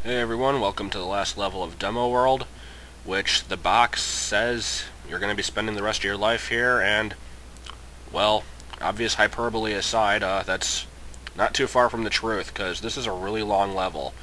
Hey everyone, welcome to the last level of Demo World, which the box says you're going to be spending the rest of your life here, and, well, obvious hyperbole aside, that's not too far from the truth, because this is a really long level,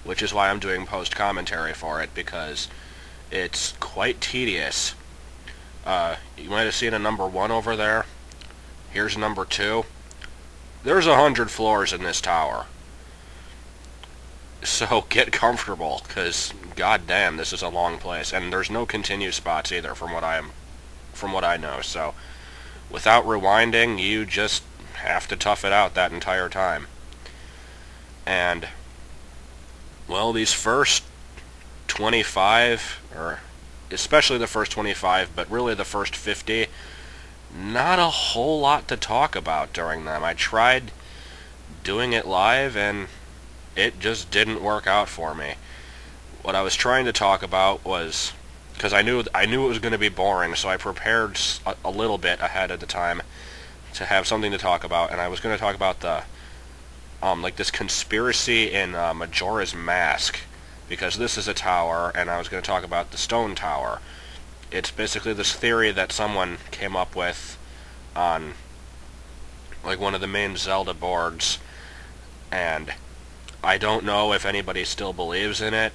which is why I'm doing post-commentary for it, because it's quite tedious. You might have seen a number 1 over there. Here's number 2. There's 100 floors in this tower. So get comfortable, because goddamn, this is a long place, and there's no continue spots either, from what I know. So without rewinding, you just have to tough it out that entire time. And well, these first 25, or especially the first 25, but really the first 50, not a whole lot to talk about during them. I tried doing it live, and it just didn't work out for me. What I was trying to talk about was, because I knew it was going to be boring, so I prepared a little bit ahead of the time to have something to talk about, and I was going to talk about the like this conspiracy in Majora's Mask, because this is a tower, and I was going to talk about the stone tower. It's basically this theory that someone came up with on like one of the main Zelda boards, and I don't know if anybody still believes in it,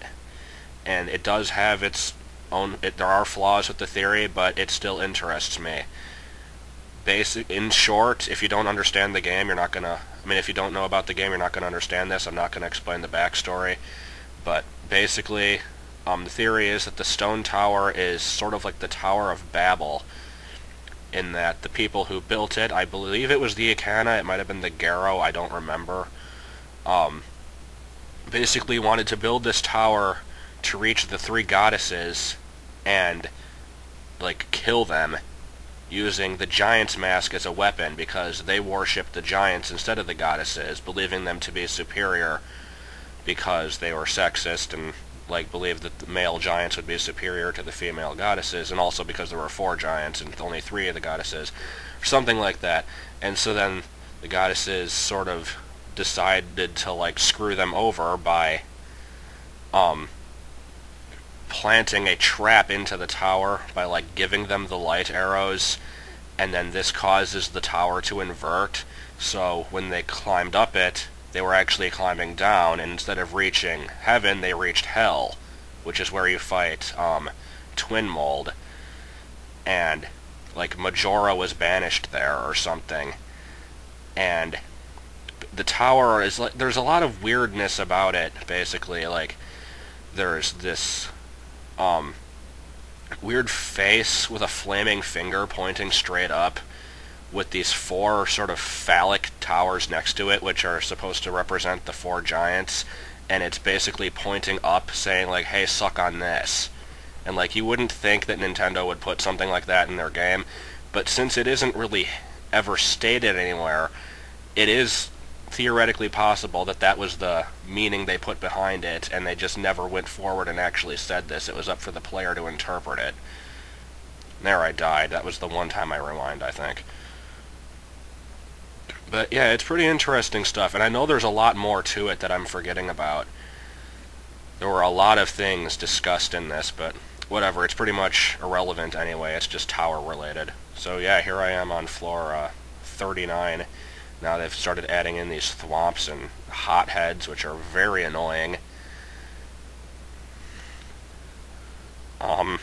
and it does have its own. There are flaws with the theory, but it still interests me. In short, if you don't understand the game, you're not gonna. I mean, if you don't know about the game, you're not gonna understand this. I'm not gonna explain the backstory, but basically, the theory is that the stone tower is sort of like the Tower of Babel, in that the people who built it, I believe it was the Ikana, it might have been the Garo, I don't remember. Basically wanted to build this tower to reach the three goddesses and like kill them using the giant's mask as a weapon, because they worshipped the giants instead of the goddesses, believing them to be superior because they were sexist and like believed that the male giants would be superior to the female goddesses, and also because there were 4 giants and only 3 of the goddesses, or something like that. And so then the goddesses sort of decided to like screw them over by planting a trap into the tower by like giving them the light arrows, and then this causes the tower to invert. So when they climbed up it, they were actually climbing down, and instead of reaching heaven, they reached hell, which is where you fight Twin Mold, and like Majora was banished there or something. And the tower is like, there's a lot of weirdness about it, basically. Like, there's this weird face with a flaming finger pointing straight up, with these 4 sort of phallic towers next to it, which are supposed to represent the 4 giants, and it's basically pointing up, saying like, hey, suck on this. And like, you wouldn't think that Nintendo would put something like that in their game, but since it isn't really ever stated anywhere, it is theoretically possible that that was the meaning they put behind it, and they just never went forward and actually said this. It was up for the player to interpret it. There, I died. That was the one time I rewind, I think. But yeah, it's pretty interesting stuff, and I know there's a lot more to it that I'm forgetting about. There were a lot of things discussed in this, but whatever, it's pretty much irrelevant anyway. It's just tower related. So yeah, here I am on floor 39. Now they've started adding in these thwomps and hotheads, which are very annoying. And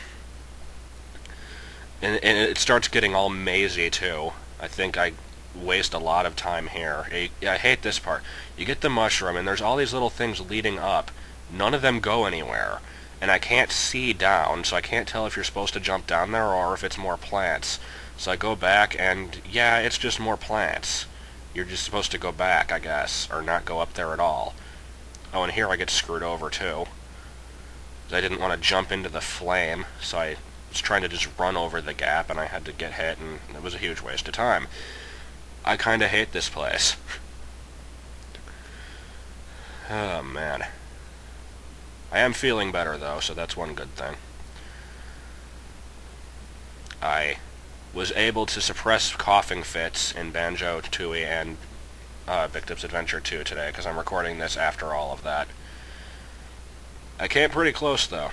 it starts getting all mazy too. I think I waste a lot of time here. I hate this part. You get the mushroom, and there's all these little things leading up. None of them go anywhere. And I can't see down, so I can't tell if you're supposed to jump down there or if it's more plants. So I go back, and yeah, it's just more plants. You're just supposed to go back, I guess, or not go up there at all. Oh, and here I get screwed over, too. I didn't want to jump into the flame, so I was trying to just run over the gap, and I had to get hit, and it was a huge waste of time. I kinda hate this place. Oh, man. I am feeling better, though, so that's one good thing. I was able to suppress coughing fits in Banjo-Tooie and Victim's Adventure 2 today, because I'm recording this after all of that. I came pretty close, though.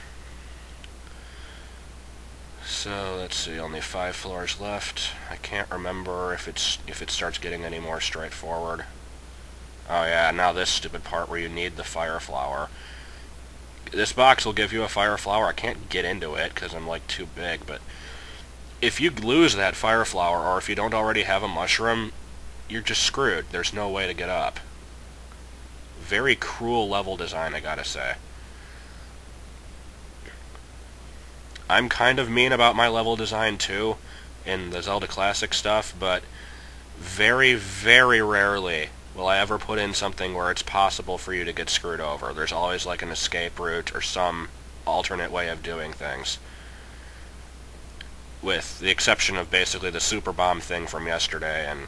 So, let's see, only 5 floors left. I can't remember if it starts getting any more straightforward. Oh yeah, now this stupid part where you need the fire flower. This box will give you a fire flower. I can't get into it because I'm, like, too big, but if you lose that fire flower, or if you don't already have a mushroom, you're just screwed. There's no way to get up. Very cruel level design, I gotta say. I'm kind of mean about my level design too, in the Zelda Classic stuff, but very, very rarely will I ever put in something where it's possible for you to get screwed over. There's always like an escape route or some alternate way of doing things. With the exception of basically the super bomb thing from yesterday, and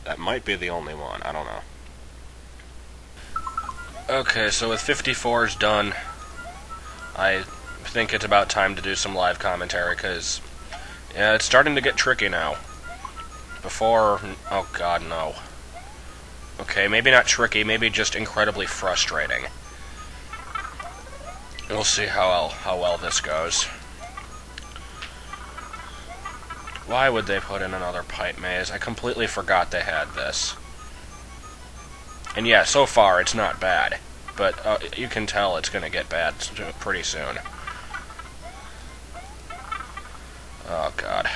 that might be the only one. I don't know. Okay, so with 54s done, I think it's about time to do some live commentary, because yeah, it's starting to get tricky now. Before, oh god, no. Okay, maybe not tricky, maybe just incredibly frustrating. We'll see how well this goes. Why would they put in another pipe maze? I completely forgot they had this. And yeah, so far it's not bad, but you can tell it's gonna get bad pretty soon. Oh god.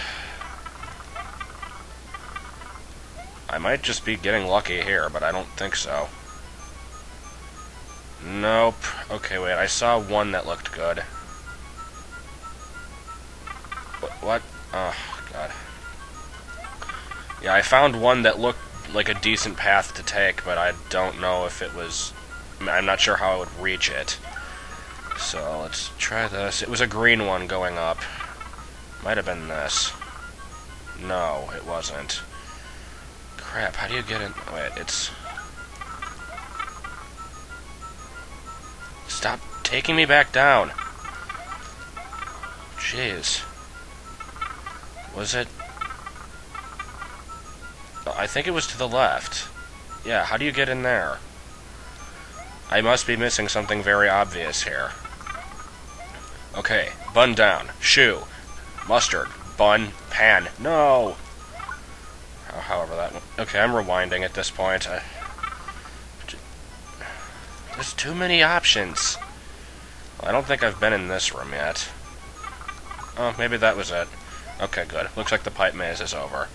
I might just be getting lucky here, but I don't think so. Nope. Okay, wait, I saw one that looked good. What? Oh, god. Yeah, I found one that looked like a decent path to take, but I don't know if it was... I'm not sure how I would reach it. So, let's try this. It was a green one going up. Might have been this. No, it wasn't. Crap, how do you get in? Wait, it's... Stop taking me back down. Jeez. Was it... I think it was to the left. Yeah, how do you get in there? I must be missing something very obvious here. Okay, bun down. Shoe. Mustard. Bun. Pan. No! However that... Okay, I'm rewinding at this point. There's too many options. Well, I don't think I've been in this room yet. Oh, maybe that was it. Okay, good. Looks like the pipe maze is over.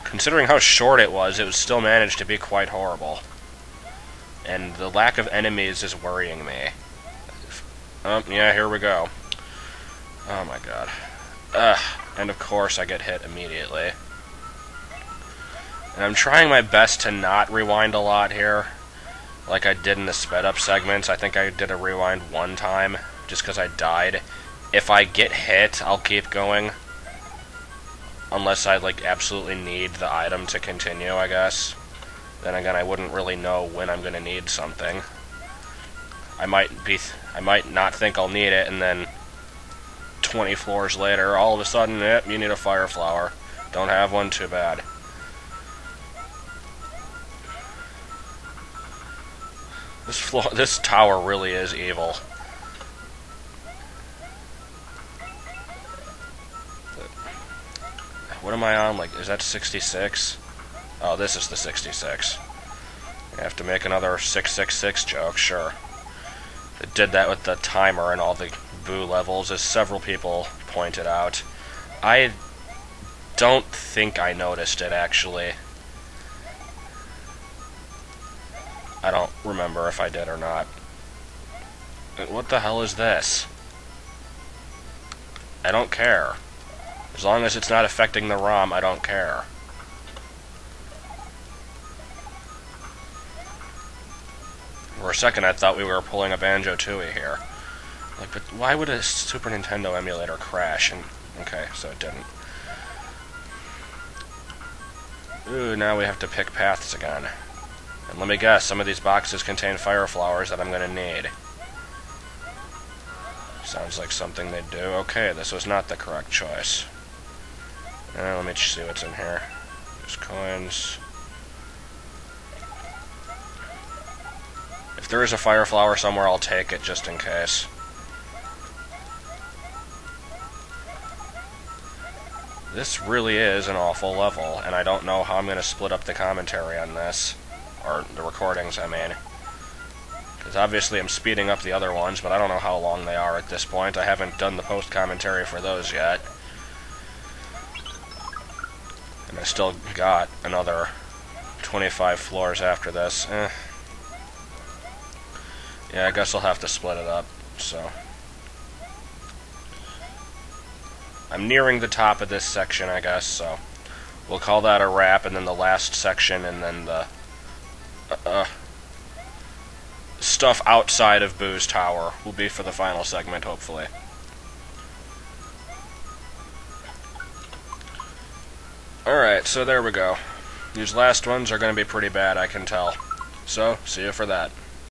Considering how short it was still managed to be quite horrible. And the lack of enemies is worrying me. Oh, yeah, here we go. Oh my god. And of course I get hit immediately. And I'm trying my best to not rewind a lot here, like I did in the sped up segments. I think I did a rewind one time, just because I died. If I get hit, I'll keep going. Unless I, like, absolutely need the item to continue, I guess. Then again, I wouldn't really know when I'm gonna need something. I might not think I'll need it, and then 20 floors later, all of a sudden, yep, you need a fire flower. Don't have one, too bad. This tower really is evil. What am I on? Like, is that 66? Oh, this is the 66. I have to make another 666 joke, sure. It did that with the timer and all the boo levels, as several people pointed out. I don't think I noticed it, actually. I don't remember if I did or not. What the hell is this? I don't care. As long as it's not affecting the ROM, I don't care. For a second, I thought we were pulling a Banjo-Tooie here. Like, but why would a Super Nintendo emulator crash? And okay, so it didn't. Ooh, now we have to pick paths again. And let me guess, some of these boxes contain fire flowers that I'm gonna need. Sounds like something they do. Okay, this was not the correct choice. Let me see what's in here. There's coins. If there is a fire flower somewhere, I'll take it just in case. This really is an awful level, and I don't know how I'm going to split up the commentary on this. Or the recordings, I mean. Because obviously I'm speeding up the other ones, but I don't know how long they are at this point. I haven't done the post-commentary for those yet. And I still got another 25 floors after this. Yeah, I guess I'll have to split it up, so. I'm nearing the top of this section, I guess, so. We'll call that a wrap, and then the last section, and then the stuff outside of Boo's Tower will be for the final segment, hopefully. Alright, so there we go. These last ones are going to be pretty bad, I can tell. So, see you for that.